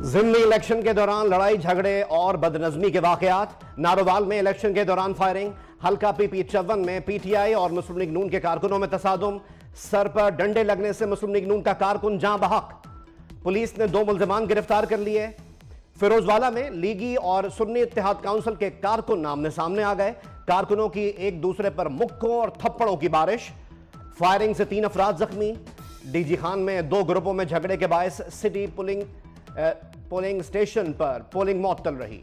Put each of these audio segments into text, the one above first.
ज़िमनी election के दौरान लड़ाई झगड़े और बदनज़मी के वाकयात। नारोवाल में इलेक्शन के दौरान फायरिंग। हल्का पीपी 54 में पीटीआई और मुस्लिम लीग नून के कारकुनों में तसादुम। सर पर डंडे लगने से मुस्लिम लीग नून का कारकुन जाँ बहक। पुलिस ने 2 मुल्ज़िमान गिरफ्तार कर लिए। फिरोजवाला में लीगी और सुन्नी इत्तेहाद काउंसिल के कारकुन आमने सामने आ गए। कारकुनों की एक दूसरे पर मुक्कों और थप्पड़ों की बारिश। फायरिंग से 3 अफराद जख्मी। डीजी खान में 2 ग्रुपों में झगड़े के बायस सिटी पोलिंग स्टेशन पर पोलिंग मुअत्तल रही।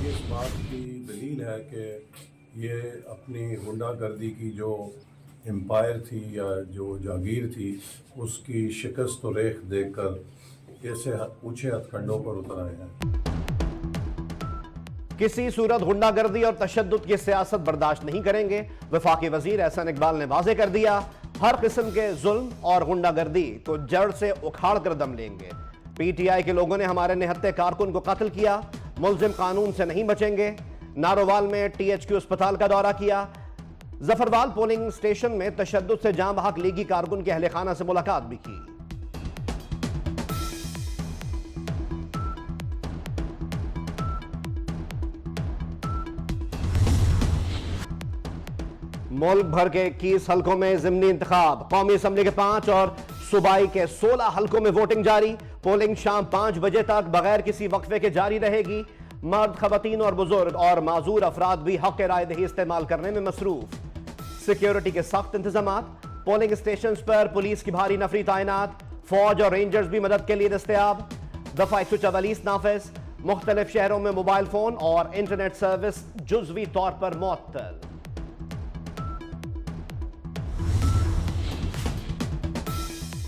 ये इस बात की दलील है कि ये अपनी गुंडागर्दी की जो एम्पायर थी या जो जागीर थी उसकी शिकस्त व रेख देखकर ऐसे ऊंचे हथकंडों पर उतर आए हैं। किसी सूरत गुंडागर्दी और तशद्दुद की सियासत बर्दाश्त नहीं करेंगे। वफाकी वजीर एहसान इकबाल ने वाजे कर दिया, हर किस्म के जुल्म और गुंडागर्दी को जड़ से उखाड़ कर दम लेंगे। पीटीआई के लोगों ने हमारे निहत्ते कारकुन को कत्ल किया, मुल्जिम कानून से नहीं बचेंगे। नारोवाल में टीएचक्यू अस्पताल का दौरा किया। जफरवाल पोलिंग स्टेशन में तशद्दुद से जाँ बहक लीगी कारकुन के अहले खाना से मुलाकात भी की। मुल्क भर के 21 हलकों में ज़िमनी इंतखाब। कौमी असम्बली के 5 और सूबाई के 16 हलकों में वोटिंग जारी। पोलिंग शाम 5 बजे तक बगैर किसी वक्फे के जारी रहेगी। मर्द, खवातीन और बुजुर्ग और माजूर अफराद भी हक राय दही इस्तेमाल करने में मसरूफ। सिक्योरिटी के सख्त इंतजामात। पोलिंग स्टेशन पर पुलिस की भारी नफरी तैनात। फौज और रेंजर्स भी मदद के लिए दस्तयाब। दफा 144 नाफिज। मुख्तलिफ शहरों में मोबाइल फोन और इंटरनेट सर्विस जुजवी तौर पर मुअत्तल।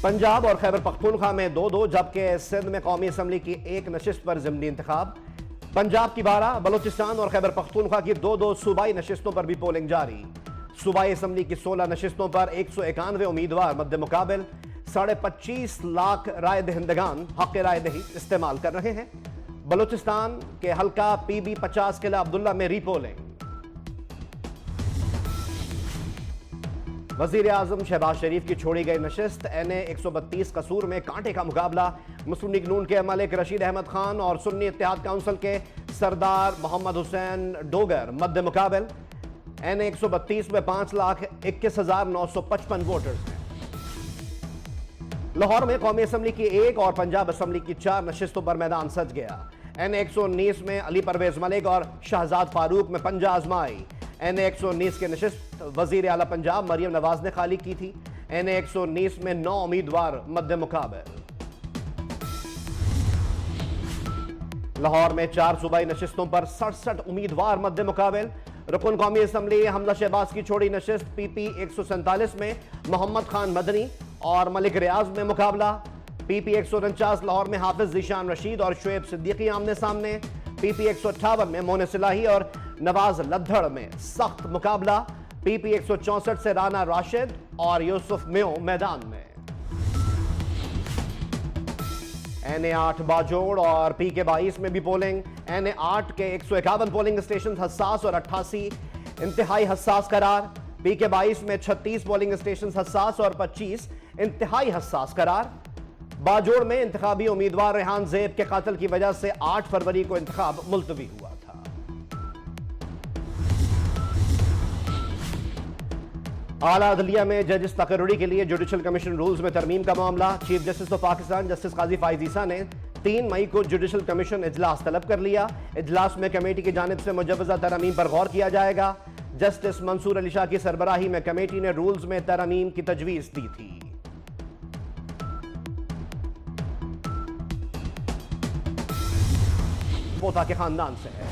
पंजाब और खैबर पख्तूनख्वा में 2-2 जबकि सिंध में कौमी असम्बली की 1 नशिस्त पर ज़िमनी इंतखाब। पंजाब की 12, बलोचिस्तान और खैबर पख्तूनख्वा की 2-2 सूबाई नशिस्तों पर भी पोलिंग जारी। सूबाई असम्बली की 16 नशिस्तों पर 191 उम्मीदवार मद्दे मुकाबिल। 25.5 लाख राय दहिंदगान हक राय दही इस्तेमाल कर रहे हैं। बलोचिस्तान के हल्का PB 50 किला अब्दुल्ला में रीपोलिंग। वजीर आजम शहबाज शरीफ की छोड़ी गई नशिस्त NA 132 कसूर में कांटे का मुकाबला। मुस्लिम लीग नून के मलिक रशीद अहमद खान और सुन्नी इत्तेहाद काउंसिल के सरदार मोहम्मद हुसैन डोगर मद्दे मुकाबिल। NA 132 में 5,21,955 वोटर्स हैं। लाहौर में कौमी असम्बली की 1 और पंजाब असम्बली की 4 नशिस्तों पर मैदान सज गया। NA 119 में अली परवेज मलिक और शहजाद फारूक में पंजा आजमाई। NA 119 के नशिस्त वजीर आला पंजाब मरियम नवाज ने खाली की थी। NA 119 में 9 उम्मीदवार मद्दे मुकाबिल। लाहौर में 4 सूबाई नशिस्तों पर 67 उम्मीदवार मद्दे मुकाबिल। रुकन कौमी असम्बली हमजा शहबाज की छोड़ी नशिस्त PP 147 में मोहम्मद खान मदनी और मलिक रियाज में मुकाबला। PP 149 लाहौर में हाफिज जीशान रशीद और शुएब सिद्दीकी आमने सामने। PP 158 में मोने सिलाही और नवाज लद्दड़ में सख्त मुकाबला। PP 164 से राना राशिद और यूसुफ मेो मैदान में। NA 8 बाजोड़ और PK 22 में भी पोलिंग। NA 8 के 151 पोलिंग स्टेशन हसास और 88 इंतहाई हसास करार। PK 22 में 36 पोलिंग स्टेशन हसास और 25 इंतहाई हसास करार। बाजोड़ में इंतखाबी उम्मीदवार रेहान ज़ेब के कत्ल की वजह से 8 फरवरी को इंतखाब मुलतवी हुआ था। आला अदलिया में जजेस तकर्रुरी के लिए जुडिशल कमीशन रूल्स में तरमीम का मामला। Chief justice of Pakistan justice Qazi Faez Isa ने 3 मई को जुडिशल कमीशन इजलास तलब कर लिया। इजलास में कमेटी की जानिब से मुजव्वजा तरमीम पर गौर किया जाएगा। जस्टिस मंसूर अली शाह की सरबराही में कमेटी ने रूल्स में तरमीम की तजवीज दी थी। पोता के खानदान से है।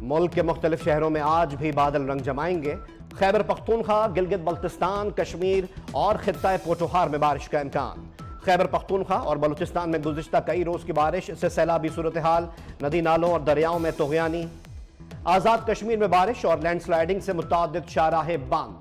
मुल्क के मुख्तलिफ शहरों में आज भी बादल रंग जमाएंगे। खैबर पख्तूनख्वा, गिलगित बल्तिस्तान, कश्मीर और खित्ता पोठोहार में बारिश का इम्कान। खैबर पख्तूनख्वा और बलूचिस्तान में गुज़िश्ता कई रोज़ की बारिश से सैलाबी सूरत हाल। नदी नालों और दरियाओं में तुग़यानी। आज़ाद कश्मीर में बारिश और लैंडस्लाइडिंग से मुतअद्दिद शाहराहे बंद।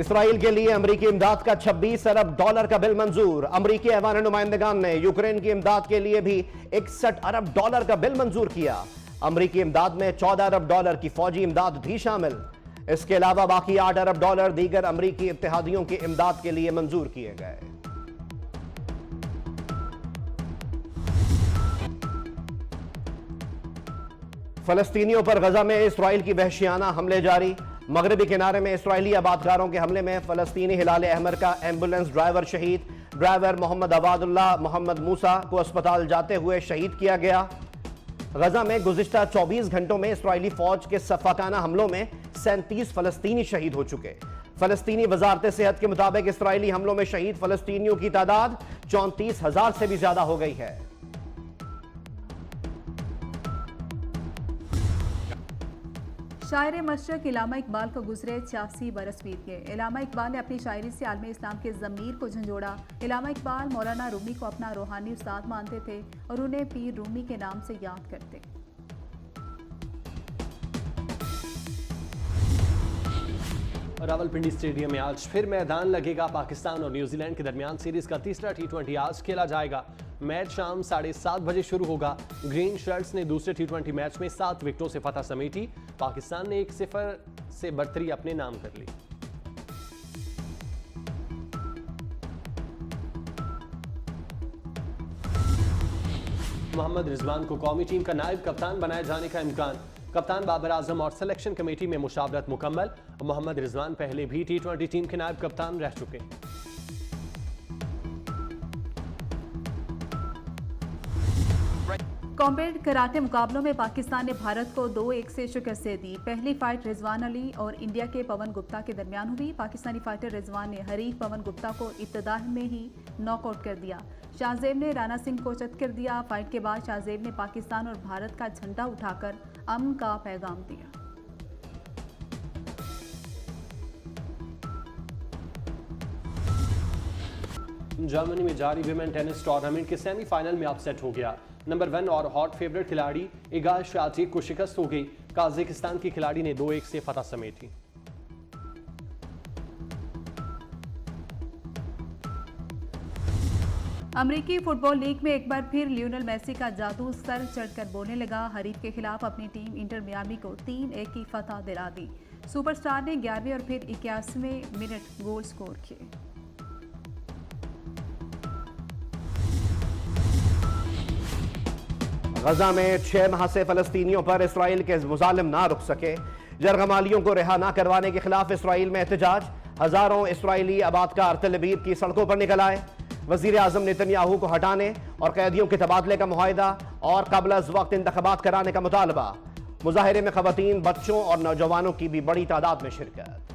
इसराइल के लिए अमरीकी इमदाद का 26 अरब डॉलर का बिल मंजूर। अमरीकी ऐवान नुमाइंदगान ने यूक्रेन की इमदाद के लिए भी 61 अरब डॉलर का बिल मंजूर किया। अमरीकी इमदाद में 14 अरब डॉलर की फौजी इमदाद भी शामिल। इसके अलावा बाकी 8 अरब डॉलर दीगर अमरीकी इत्तेहादियों की इमदाद के लिए मंजूर किए गए। फलस्तीनियों पर गजा में इसराइल की वहशियाना हमले जारी। मगरबी किनारे में इसराइली आबादकारों के हमले में फलस्तीनी हिलाल अहमर का एम्बुलेंस ड्राइवर शहीद। ड्राइवर मोहम्मद अवादुल्लाह मोहम्मद मूसा को अस्पताल जाते हुए शहीद किया गया। गजा में गुज़िश्ता 24 घंटों में इसराइली फौज के सफाकाना हमलों में 37 फलस्तीनी शहीद हो चुके। फलस्तीनी वजारत सेहत के मुताबिक इसराइली हमलों में शहीद फलस्तीनियों की तादाद 34,000 से भी ज्यादा हो गई है। शायर मशरक इलामा इकबाल को गुजरे 86 बरस बीत गए। इलामा इकबाल ने अपनी शायरी से आलम इस्लाम के ज़मीर को झंझोड़ा। इलामा इकबाल मौलाना रूमी को अपना रूहानी उस्ताद मानते थे और उन्हें पीर रूमी के नाम से याद करते। रावलपिंडी स्टेडियम में आज फिर मैदान लगेगा। पाकिस्तान और न्यूजीलैंड के दरमियान सीरीज का तीसरा T20 आज खेला जाएगा। मैच शाम 7:30 बजे शुरू होगा। ग्रीन शर्ट्स ने दूसरे T20 मैच में 7 विकेटों से फतह समेटी। पाकिस्तान ने 1-0 से बढ़तरी अपने नाम कर ली। मोहम्मद रिजवान को कौमी टीम का नायब कप्तान बनाए जाने का इम्कान। कप्तान बाबर आजम और सिलेक्शन कमेटी में मुशावरत मुकम्मल। मोहम्मद रिजवान पहले भी T20 टीम के नायब कप्तान रह चुके। कॉम्बैट कराटे मुकाबलों में पाकिस्तान ने भारत को 2-1 से शिकस्त दे दी। पहली फाइट रिजवान अली और इंडिया के पवन गुप्ता के दरमियान हुई। पाकिस्तानी फाइटर रिजवान ने हरीफ पवन गुप्ता को इब्तिदा में ही नॉकआउट कर दिया। शाहजेब ने राणा सिंह को चत कर दिया। फाइट के बाद शाहजेब ने पाकिस्तान और भारत का झंडा उठाकर अमन का पैगाम दिया। जर्मनी में जारी विमेन टेनिस टूर्नामेंट के सेमीफाइनल में अपसेट हो गया। नंबर 1 और हॉट फेवरेट खिलाड़ी इगा शातिक को शिकस्त हो गई। काजाकिस्तान की खिलाड़ी ने 2-1 से फतह समेटी। अमेरिकी फुटबॉल लीग में एक बार फिर लियोनेल मेसी का जादू सर चढ़कर बोलने लगा। हरीफ के खिलाफ अपनी टीम इंटर मियामी को 3-1 की फतह दिला दी। सुपरस्टार ने 11वें और फिर 81वें मिनट गोल स्कोर किए। गजा में 6 माह से फलस्तीनियों पर इसराइल के मुजालिम ना रुक सके। जरगमालियों को रिहा ना करवाने के खिलाफ इसराइल में एहतजाज। हजारों इसराइली आबादकार तल अबीब की सड़कों पर निकल आए। वजीर आजम नेतन्याहू को हटाने और कैदियों के तबादले का मुआहिदा और कबल अज़ वक्त इंतखाबात कराने का मुतालबा। मुजाहिरे में खवातीन, बच्चों और नौजवानों की भी बड़ी तादाद में शिरकत।